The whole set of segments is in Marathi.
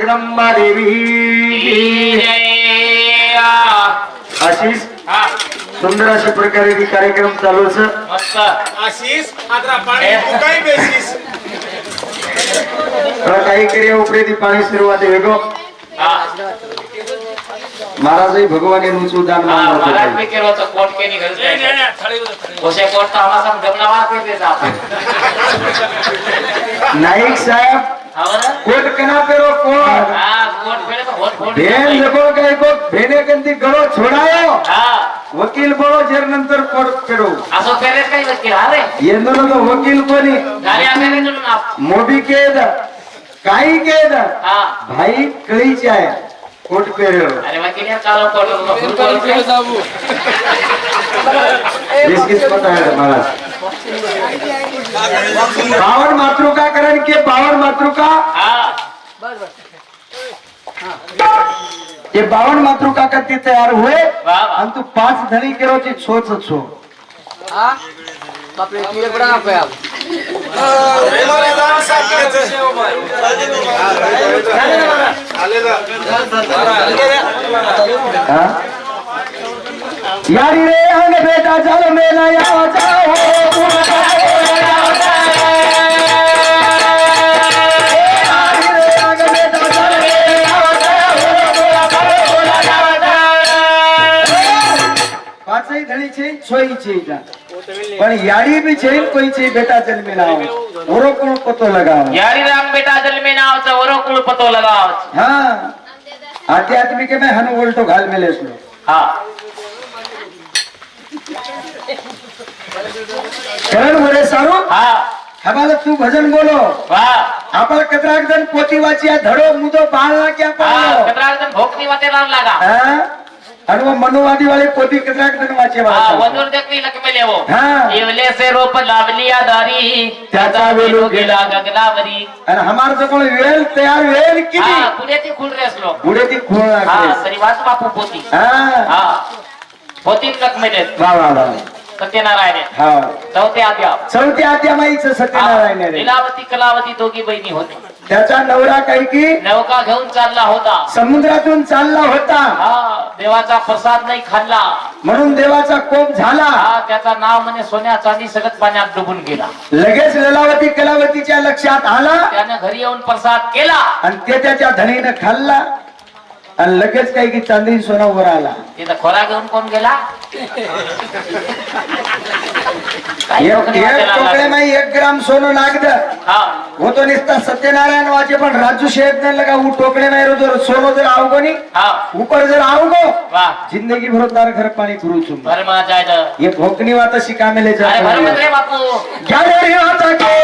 जगदंबा देवी आशीष सुंदर अशा प्रकारे कार्यक्रम चालू मस्त आशीष आदरा पाणी तू काही बेसीस काही करे उपरेती पाणी सुरुवात वेगो महाराज भगवान ऊंचू दान महाराज पे केरो तो कोट के नहीं गलत ओसे कोट तो हमारा सब गमलावा पे दे जा नाईक साहब कोट कना पेरो कोट हां कोट पेरे तो होट फोड़ भेन देखो काय को भेने कंती गळो छोडायो हां वकील बोलो जेर नंतर कोट पेरो असो पेरे काही वकील अरे येनो तो वकील कोणी गाली आमेरे तुन ना मोदी केद काही केद हां भाई कळीचे आहे कोट पेरो अरे वकील यार कालो कोट किस पता है महाराज बावन मातृका करण के बावन मातृका ये 52 मातृका करती तैयार हुए हम तो 5 धनी के रोज सोच छो बापरे तुझे बड़ा आप है यारी रे हंग बेटा चल में नया जाओ पाचही धणी छे सोई छे पण यारी भी छे कोई छे बेटा जन्मे ना ओरो कोण पतो लगाव यारी राम बेटा जन्मे ना आवच ओरो कुळ पतो लगाव हां आध्यात्मिक में हनु उल्टो घाल मेले सो हां करण मोरे सारू हां हमारे तू भजन बोलो वाह आपण कतराक जन पोती वाचिया धडो मुदो बाळला क्या पालो कतराजन भोकनी वाते लाग लागा हां और वो मनुवादी वाले पोती कतराक जन वाचे हां वंदुर देखनी लक में लेवो हां येवले से रोप लावलिया दारी त्याचा वेलो गेला गगनावरी आणि हमार जो कोण वेल तयार वेल किती हां पुढे ती खुल रेसलो पुढे ती खोळ हां लागते श्रीवास बापू पोती हां हां पोती लक में देत वा वा वा सत्यनारायण हां चौथे आद्या चौथी आद्यामाईचं सत्यनारायण रे लीलावती कलावती दोघी बहिणी होती त्याचा नवरा काही की नौका घेऊन चालला होता समुद्रातून चालला होता हा देवाचा प्रसाद नाही खाल्ला म्हणून देवाचा कोप झाला हा त्याचा नाव म्हणजे सोन्या चांदी सगळं पाण्यात डुबून गेला लगेच लीलावती कलावतीच्या लक्षात आला त्याने घरी येऊन प्रसाद केला आणि ते त्याच्या धनीनं खाल्ला आणि लगेच काही की चांदी सोना वर आला तिथं खोरा घेऊन कोण गेला टोकड्यामाई 1 ग्राम सोनं लागतं हा वो तो निस्ता सत्यनारायण वाचे पण राजू शेठ ने लगा वो टोकरे में जर सोनो जर आओगो नहीं हा ऊपर जर आओगो वाह जिंदगी भर तार घर पानी करू छू भर मा जाय ये भोकनी वाता शिका में ले जा अरे भर मत रे बापू गॅलरी वाता के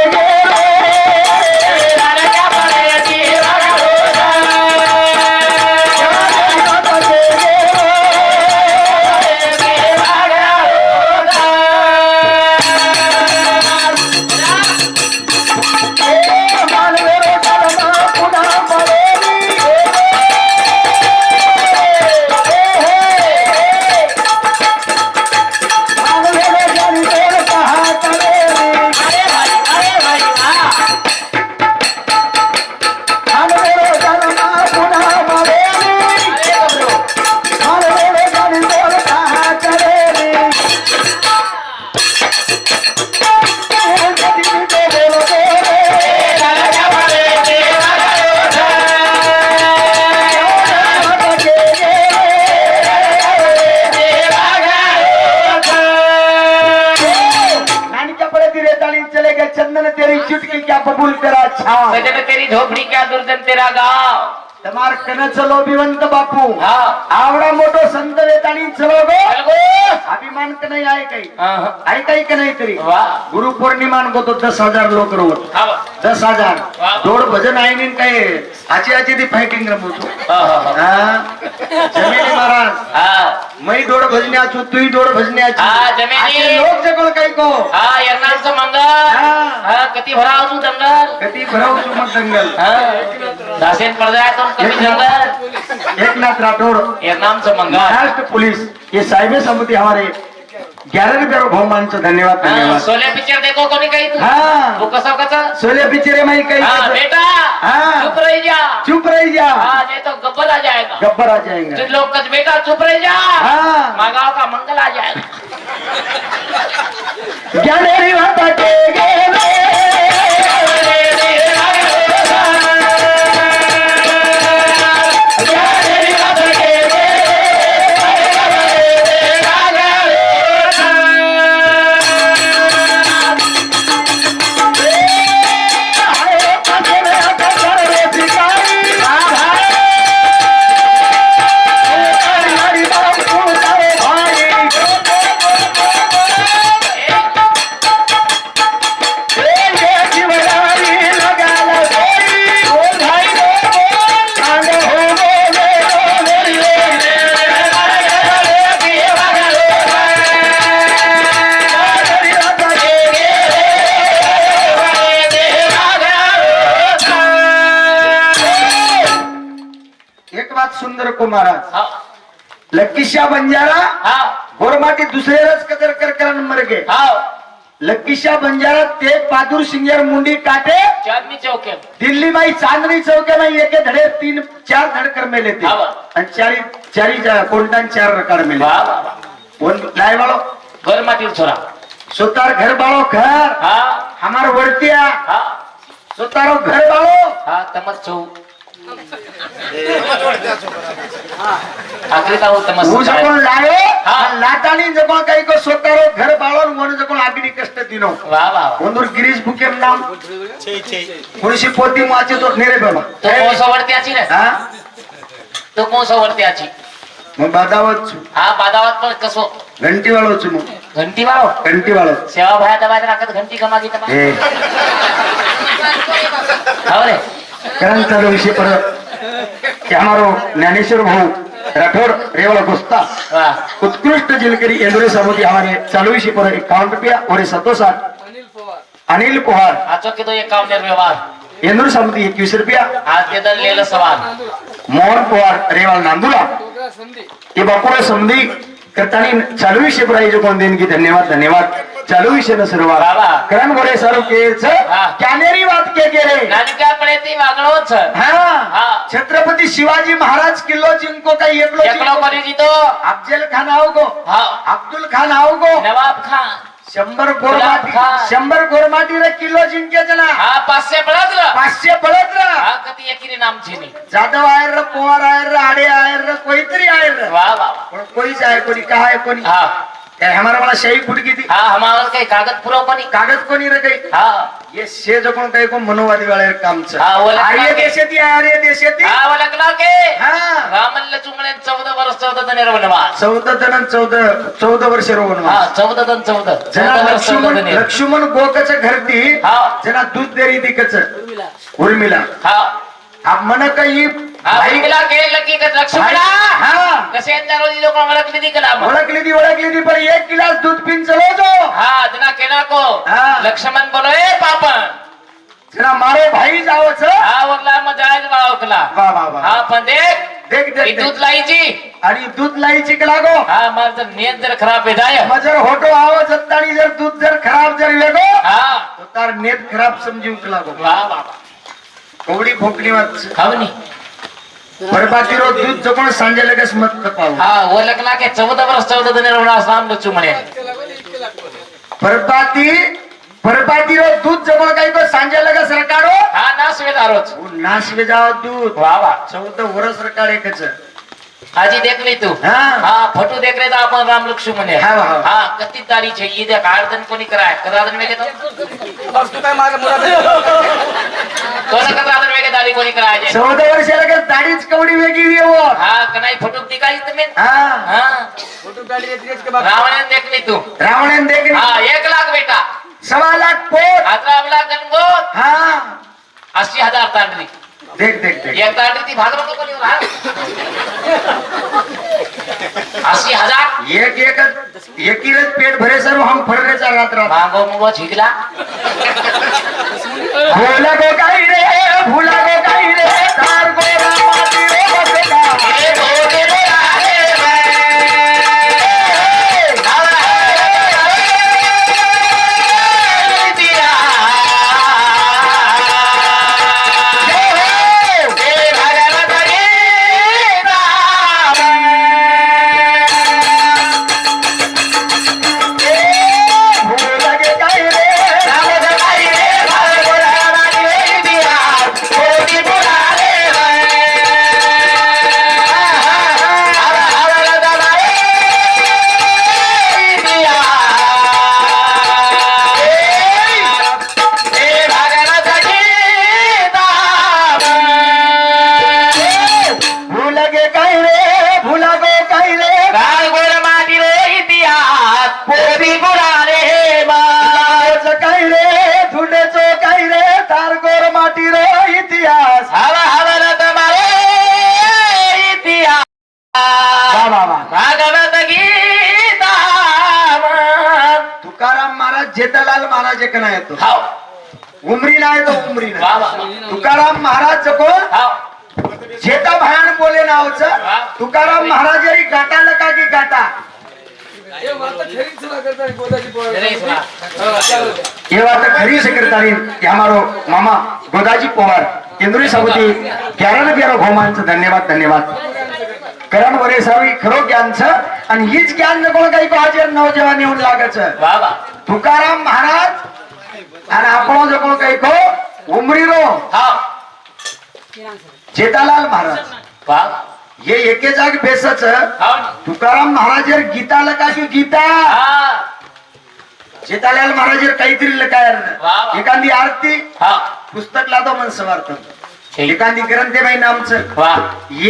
तेरी झोपड़ी क्या दुर्जन तेरा गाव तमार कन चलो बिवंत बापू हा आवडा मोठो संत वेताणी चलो गो अलगो अभिमान का नाही आहे काही हा आहे काही का नाही तरी वाह गुरु पौर्णिमान को तो 10,000 लोक रोवत हा 10,000 वाह. जोड भजन आहे नी काय आची ती फायटिंग रमवतो हा जमेली महाराज हा मै दोड भजण्याचो तुई दोड भजण्याची हा, जमेली. लोक जगोळ काही को हा यरनांचं मंगल हा कती भराव तू दंगल कधी भराव तू मग दंगल हा दासेन पडदाय तो कमी जंगल एकनाथ राठौड़ यरनांचं मंगल महाराष्ट्र पुलिस ये साहिब समिति हमारे 11 रुपये बहुमान धन्यवाद धन्यवाद सोले पिक्चर देखो कोणी काही तू हाँ तू कसं कसं सोले पिक्चर माई काही हा बेटा हाँ. चुप रही जा चुप रही जा गब्बर आ जाएंगे। तुम लोग कच बेटा चुप रह जा। हाँ। माँ गाँव का मंगल आ जाएगा। ज्ञानेरी माता के सुंदर को महाराज हाँ लक्कीशाह बंजारा हाँ गोरमाटी दूसरे रस कदर कर कर मर गए। हाँ लक्कीशाह बंजारा तेज बहादुर सिंगर मुंडी काटे चांदनी चौक है। दिल्ली में चांदनी चौके में एक धड़े 3-4 धड़ कर में लेते हाँ। और चारी कोंटान 4 रकड़ में वाह वाह वाह। लाए वालो घर माटी छोरा। सुतार घर वालो घर हाँ हमार वर्तिया हाँ सुतारो घर वालो हाँ तमस छो। आखिरी का वो तमस वो जकोन लायो हाँ। लातानी जकोन कई को सोतारो घर बाळो मोन जकोन आगडी कष्ट दिनो वाह वाह। ओंदुर गिरीश बुकेम नाम पुलिस पोती माचे तो नेरे बाबा तो कौन सा वर्ती आची रे? हां तो कौन सा वर्ती आची? मैं बादावत छु हाँ बादावत पर कसो घंटी वालो छु मैं घंटी वालो घंटी वालो सेवा भाया दबाई राखत घंटी कमागी तमा ए अरे करण चालू विषय पर कि हमारो ज्ञानेश्वर भाऊ राठौर रेवाला गोस्ता वाह उत्कृष्ट जिलकरी इंद्र समिति हमारे चालू विषय पर 51 रुपया और 760 अनिल पोहार आजो के तो ये काम व्यवहार इंद्र समिति 21 रुपया आज के दल ले लो सवाल मोहन पोहार रेवाल नांदुला ये बापुरा समधी करतानी चालू विषय पर जो कोण देन की धन्यवाद चालू विषय न सर्व बाबा. करण गोरे सर के हा. कॅनेरी बात के गेले नानिका पडे ती वागणोच हाँ छत्रपति शिवाजी महाराज किल्लो जिंको का एकलो एकलो करी जीतो अफजल खान आओ गो हाँ अब्दुल खान आओ गो नवाब खान 100 गोरमाटी रे किल्लो जिंके जना हा 500 पडत 500 पडत रा हा कती एकीने नाम छेनी जाधव आयर रे पोवार आयर रे आडे आयर रे कोई तरी आयर रे वाह वाह पण कोई जाय कोणी काय कोणी हाँ काय हमारा वाला सही फुटकी थी हाँ हमारा कई कागज पुरो कोनी कागज कोणी रे काही हाँ ये से जो कोण काही को मनोवादी वाले काम छ हाँ, वो लग- आर्य देशाती आर्य देशाती हाँ वो लगला के हाँ रामल्ल चुंगणे 14 वर्ष 14 दिन वनवास 14 वर्ष रोवन हाँ 14 दिन 14 जना 14 वर्ष 14 दिन लक्ष्मण गोकच घरती हाँ. जना दूध देरी दिकच उर्मिला हाँ अब मन काही हाँ उर्मिला के लकी का लक्ष्मणा हाँ कसे अंदर रोजी लोक ओळखली दी कला ओळखली दी पर 1 गिलास दूध पिन चलो जो हाँ जना केना को हाँ. लक्ष्मण बोलो ए पापन जना मारो भाई जाओ छ हाँ वरला मजाज बड़ा ओकला वाह वाह वाह हाँ पण देख देख ही दूध लाईची आणि दूध लाईची का लागो हाँ मार जर नियत जर खराब भेदाय मजर होटो आવો जत्तानी जर दूध जर खराब जर वेगो हाँ तो तार नेत खराब समझू के लागो वाह वाह वाह कोवडी भोकली मत खावनी बरबादी रो दूध जकोण सांजे लगेच मत पाव हाँ वो लगला के 14 वर्ष 14 दिन वनवास नाम लो चुमणे बरबादी रो दूध जकोण काही को सांजे लगेच रकाडो हाँ ना सुवेदारोच वो नाश वे जाओ दूध वाह वाह 14 वर्ष रकाडे कच आजी देख ली तू हाँ. हाँ फोटो देख रहे था अपन राम लक्ष्मण ने हाँ, हाँ. हाँ कत्ती तारी छे ये देख आर्दन को नहीं कराया कदादन में के तो कोना कदादन में के दाढ़ी को नहीं कराया जे 14 वर्ष लगेच दाढीच कवडी वेगळी वे वो हाँ कनाई फोटो दिखाई तुम्हें हाँ हाँ रावण ने देख ली तू रावणन देखनी हाँ 1 लाख बेटा 1.25 लाख पोट 18 लाख गणगोत हाँ 80,000 तांडली देख देख देख एक तांडली थी भागवत को नहीं रहा 80,000 एक ही पेट भरे सर हम फर रे चार रात रात मांगो मुगो झिकला भूला गो काही रे तार गो रामाती रे बसेला ए भोगे रे आए दिया ए भगवत गीता काय रे भुला गो काय रे काय गोर माटी रे इतिहास पोरी बुडाले बा लावाचं काय रे धुंडेचो काय रे तार गोर माटी रे इतिहास हवा हवा न तमारे इतिहास वा वा वा भागवत गीता तुकाराम महाराज जेठालाल महाराज एक नाही येतो हाव उमरीला येतो उमरीला वा वा तुकाराम महाराज कोण हाव जेठा भयान बोले नावचं तुकाराम महाराज जरी गाठाला का की गाठा ये बात खरी सेक्रेटरी ये हमारो मामा गोदाजी पवार केंद्रीय समिती 11 घोमांचं धन्यवाद धन्यवाद करण वरे सावी खरो ज्ञानचं आणि हीच ज्ञान नको काही हाजीर नौजवान येऊन लागायचं वा वा तुकाराम महाराज आणि आपण जो कोण काही को उमरीरो हाव जेठालाल महाराज वा हे एके जाग बेसच हाव तुकाराम महाराज गीता लका की गीता हा जेठालाल महाराज काहीतरी लकाय वा वा. एखादी आरती हा पुस्तक लादो मन सवार्थ ठीक. एखादी ग्रंथे बाई नामचं वा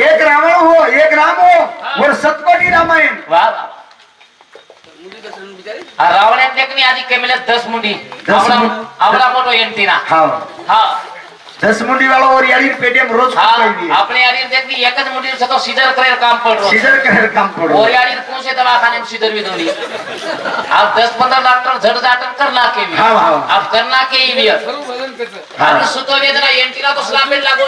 एक रावण हो एक राम हो वर सतकोटी रामायण वा रावण्यात देखणी आधी केमेले 10 मुंडी 10 मुंडी. आवडा मोठो एंटीना हा हा 10 मुंडी वाला और यारी पेटीएम रोज हा पाहिजे આપણે યારી देखनी एक જ મુંડી સતો સીધર કરે કામ પડરો सीजर कर काम पडो और यारी कौन से दवाखाने में सीधर भी दोली आप 10-15 डॉक्टर झट जाटन करना के भी हाँ, हाँ. आप करना के ही भी हाँ. आप सुतो वेदना एंटीना तो स्लामेट लागो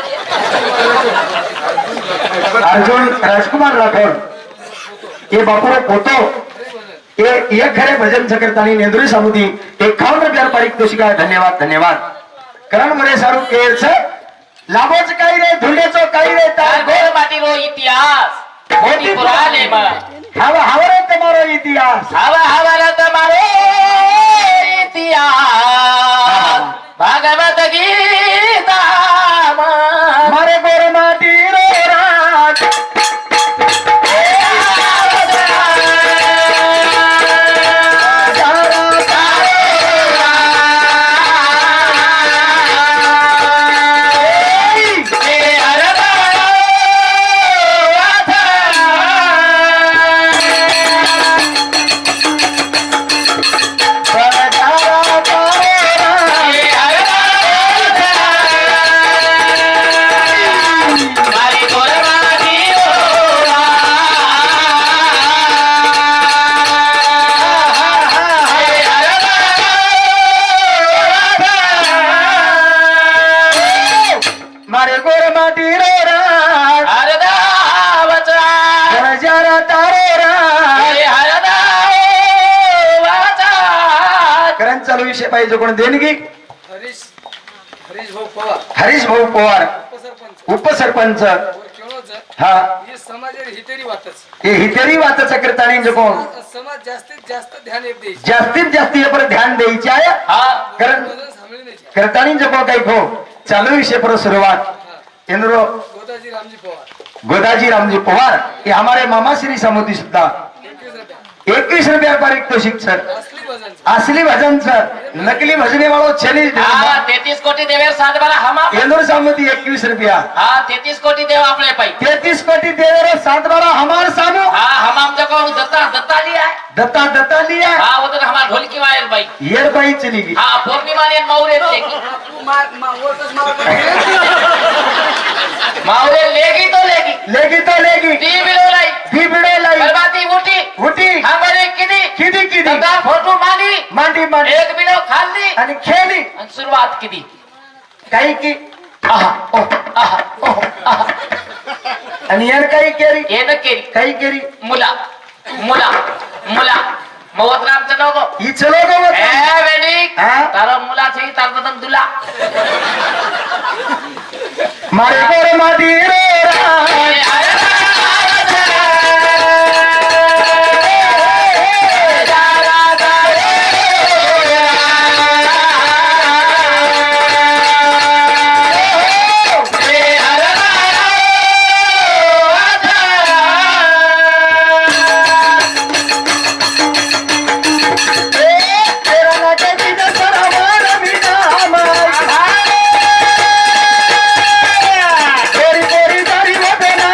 अर्जुन राजकुमार राठोड ये बापू पोतो ये एक खरे भजन सकरतानी नेंद्री समिती 51 पारितोषिका धन्यवाद धन्यवाद करण मरे सारू केच लाभोच काही रे धुंडेचो काही रे तार गोर माटी रो इतिहास होती पुराले बा हवा हवा रे तुम्हारो इतिहास हवा हवा रे तुम्हारे इतिहास भागवत गीता मारे गोर माटी रो राज मारे गोर माटी रो राज जरा तारो राज करण चालू विषय पाहिजे कोण देणगी हरीश भाऊ पवार उपसरपंच हा हे हितेरी वाचाचा करताना जे कोण समाज जास्तीत जास्त ध्यान एक द्यायचे जास्तीत जास्त यावर ध्यान द्यायचे आहे कारण करताना जे कोण काही खो चालू विषय पर सुरुवात केंद्र गोदाजी रामजी पवार गोदाजी रामजी पवार ये हमारे मामा श्री समिती सुद्धा 21 रुपया पारितोषिक सर असली वजन असली भजन सर नकली भजने वालों चैलेंज 33 कोटी देवे 7 बारा हम केंद्र समिति 21 रुपया हाँ 33 कोटी देव आपले पाई 33 कोटी देवर 7-12 हमारे सामू हाँ हम जको दत्ता लिया है दत्ता दत्ता लिया हाँ वो तो हमारा ढोलकी वायर भाई ये बाई चली गई हाँ पूर्णिमा ने मौरे मावरे लेगी तो लेगी लेगी तो लेगी ती बिलो लाई भी बिड़े लाई बर्बादी उठी उठी हमारे किदी किदी किदी दंगा फोटो मांडी मांडी मांडी एक बिलो खाली आणि खेळली आणि सुरुवात किदी काही की आहा ओह आहा आणि यार काही केली ये न केली काही केली मुला मुला मुला मवत रामचं लोगो ही चलो गो ए वेडी हाँ? तारा मुला छे तार बदन दुला मारे गोर माटी रे राज गोरी गोरी दारी मध्ये ना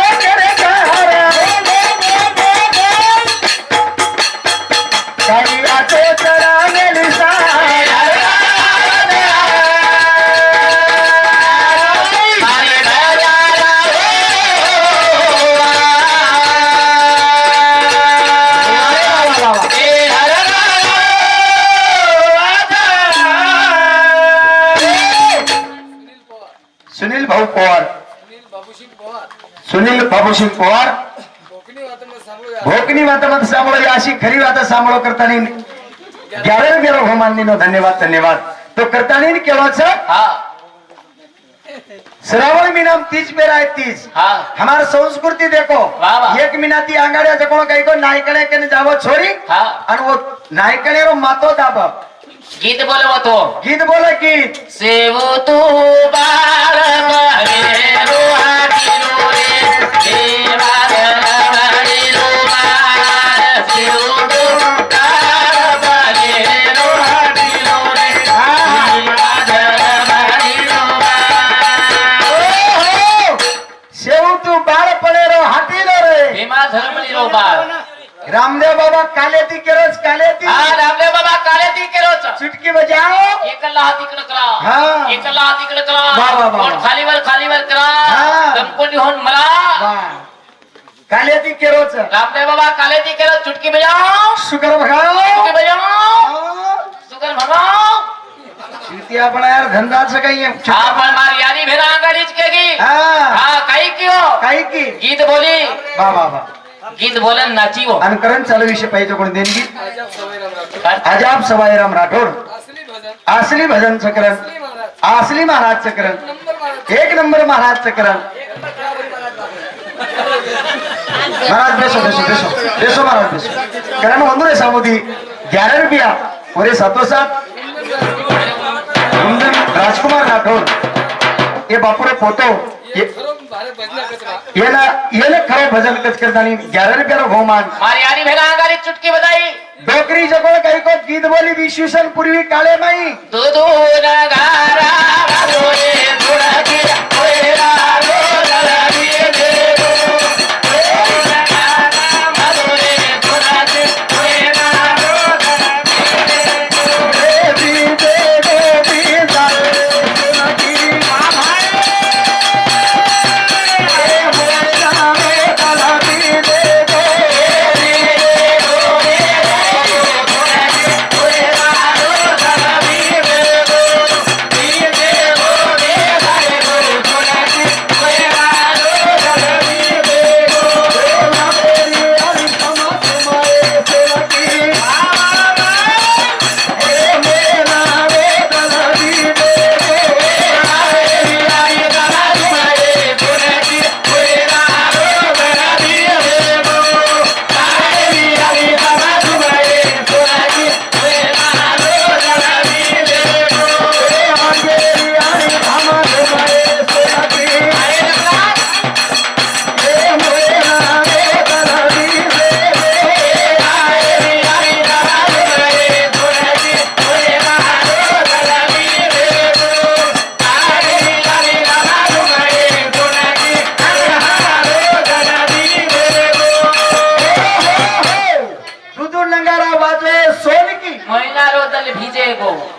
बाबूसिंग पवार सुनील बाबूसिंग पवार कोकणी वातावरण सांगू या भोकनी वातावरण सांभाळो अशी खरी वाता सांभाळो करताना ग्यारह ग्यारह हो माननीनो धन्यवाद धन्यवाद तो करताना केव्हाच हा श्रावण महीना 30 बेरा है 30 हाँ हमारा संस्कृति देखो वाह, वाह। एक मिनाती आंगाड़िया जको कहीं को नायकड़े के जावो छोरी हाँ और वो नायकड़े रो मातो दाबा गीत बोलो तो गीत बोले गीत सेवो तू बार बरे रोहाटी रे देवा बरे रोहार सेवो तू बार बरे रोहाटी रे देवा बरे रोहार शेव तू बाळ पडे रो हाटी रे भीमा धर्मली रोबार रामदेव बाबा काले ती केरोच काले ती हा रामदेव बाबा काळे ती केरोच चुटकी बजाओ एकला हात इकडे करा हा. एकला हात इकडे वा, वा, करा वा. पोट खालीवर करा हा. दमकोंडी होऊन मला वाह. काले ती केरोच रामदेव बाबा काले ती केरोच चुटकी बजाओ शुगर भगाओ चुटकी बजाओ सुगर भगाओ चुटकी आपण यार धंदाच काही आहे. आपण मार यारी भेरा आंगडीच केगी हा हा काही कियो काही की गीत बोली वा वा वा गीत बोलन नाची हो आणि करण चालू विषय पाहिजे कोण देणगी अजब सवयराम राठोड अजाब सवाईराम राठोड असली भजन असली भजन चक्रण असली महाराज असली महाराज चक्रण नंबर महाराज एक नंबर महाराज चक्रण महाराज बेसो बेसो बेसो बेसो महाराज बेसो कारण म्हणून रे सामोदी 11 रुपया ओरे सातो सात राजकुमार राठोड ये बापुरे पोतो ये खरो भारत भजना कचरा येला खरो भजन कच करतानी 11 रुपया बहुमान मार यारी भेरा आंगडी चुटकी बजाई डोकरी जगोळ काही को गीत बोली विश्वसन पूर्वी काळे माई दूधू नगारा रोजे थोडा ओएरा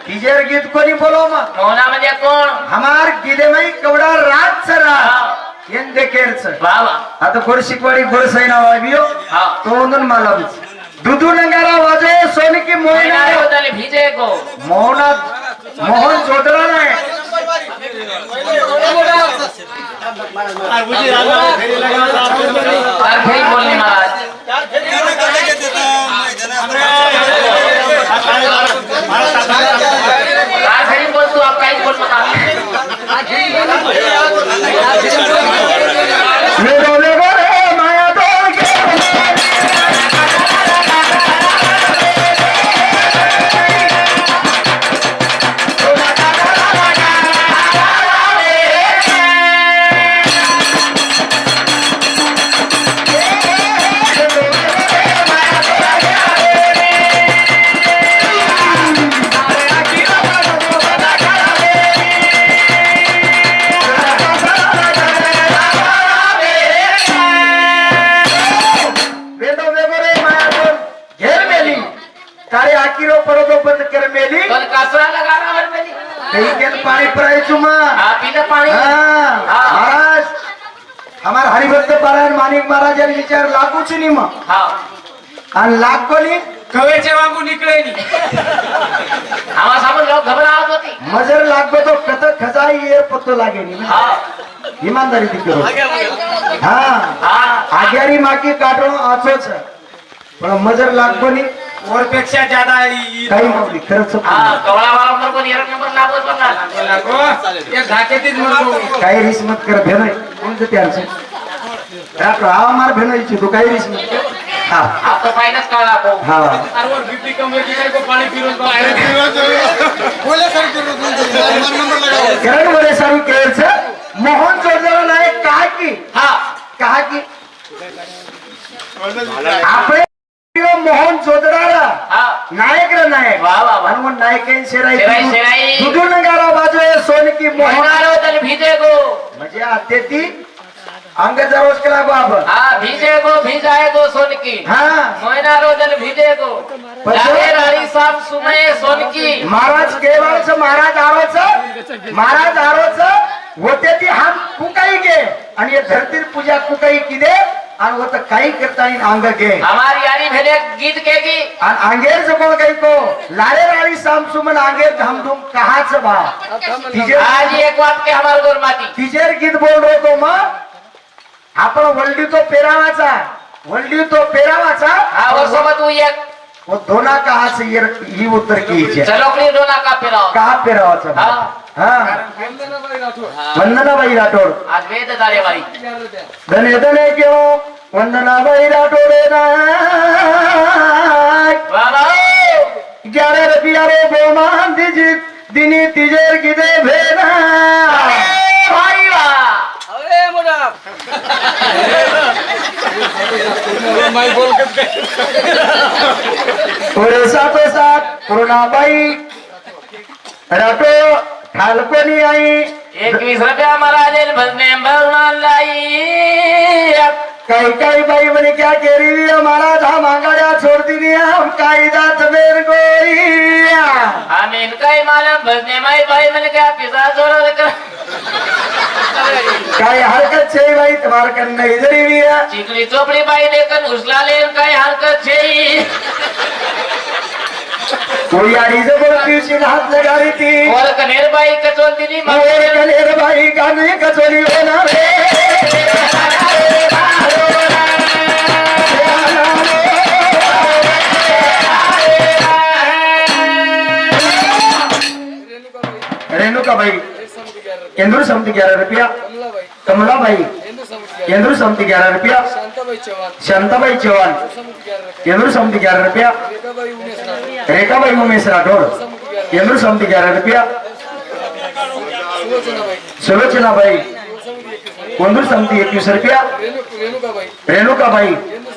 कीजेर गीत कोणी बोलो मा मोना म्हणजे कोण हमार गिदे माई कवडा रात सरा येन देखेरच बाबा आता गोड शिकवाडी गोड सैना वाबियो हा तो उंदन मालम दुदू नंगारा वाजे सोनिकी मोहिना मोना रोदले भिजे को मोहना मोहन जोडला नाही काही बोलणे महाराज काय खरी बोलतो आप काहीच बोल नका मेरो लेगो रे माया दोगे तारे आकीरो पडतो बंद कर मेली कल कासरा लगाना हर मेली कहीं पानी परायचू मा आप पीला पाणी महाराज हमार हरिभक्त पारायण माणिक महाराज यांनी विचार लागूच नाही मग हा आणि लाग कोणी कवेचे वागू निकळे नी आम्हा सामोर लोक घबराहत होती मजर लागतो तो कथ खजाई ये पत्तो लागे नाही हा ईमानदारी ती करो हा हा आग्यारी माकी काटणं आचोच पण मजर लागबनी और पेक्षा ज्यादा काही नव्हती खरंच हा गवळा नंबर पण 1 नंबर लागत बघा लागो एक धाकेतीच म्हणतो काही रिस मत कर भेन कोणतं त्यांचं हा मार भेन इच्छितो काही रिस मत कर. हा आता फायनच काढला भाऊ हा और बीपी कम होती है को पानी पीरो करण मध्ये सारू केळचं मोहन जोडलेला नाही काय की हा काय की आपले मोहन जोडणारा हा नायक रे नायक वा वा वा आणि मग नायक शेराई शेराई. दुधून गारा बाजू सोनकी मोहन मोहनारो तल भीजे गो म्हणजे आते ती अंग जरोज केला बाब हा भीजे गो भिजाए गो सोनकी हा मोहनारो तल भीजे गो लागे राणी साम सुमये सोनकी महाराज केवळच महाराज आरोच होते ती हम कुकाई गे आणि ये धरतीर पूजा कुकाई की दे आणि होत काही करता अंग गे हमारी यारी भेले गीत के की आणि अंगेर कोण काही को लारे राणी साम सुमन अंगेर धमधुम कहाच बा तिजे आज एक वाक्य हमार गोर माती तिजेर गीत बोल रहो मग आपण वल्डी तो पेरावाचा हा वो सोबत तू एक वो दोना कहाच ही उत्तर की इच्छा चलोकली डोला का पेराव कहा पेरावाचा हा हा वंदनाबाई राठोड वंदनाबाई राठोड आज वेद झाले वारी विचारलं त्या. धने धने क्यों वंदनाबाई राठोडे ना बाबा 11 रुपया रे बोमान दिजी दिनी तिजेर गिदे भेना भाई वा अरे मोठा पुढे सातो सात पूर्णाबाई राठो ठालकोनी आई 21 रुपया महाराज भजने भरून लाई काही बाई म्हणे क्या केरी महाराज हा मांगाड्या छोडती नी हम कायदात बेर गोरी आम्ही काही मालम भजने माई बाई म्हणे क्या पिसा जोड कर काय हरकत छे बाई तुम्हार कन नहीं जरी भी है चिकली चोपडी बाई लेकन उचला ले काही हरकत छे कोई आरी जबर पीछे हाथ लगा रही थी और कनेर बाई कचोल दिली मोर कनेर बाई गाने कचोरी होना रे रेणुका बाई केंद्र समिति 11 रुपया कमलाबाई कमलाबाई हिंदू समिती केंद्र समिति 11 रुपया शांताबाई चव्हाण शांताबाई चव्हाण समिती 11 रुपये केंद्र समिति 11 रुपया रेखाबाई उमेश राठोड रेखाबाई उमेश राठोड समिती 11 केंद्र समिति 11 रुपया सुलोचनाबाई सुलोचनाबाई समिती 21 केंद्र समिति 21 रुपया रेणुकाबाई रेणुकाबाई हिंदू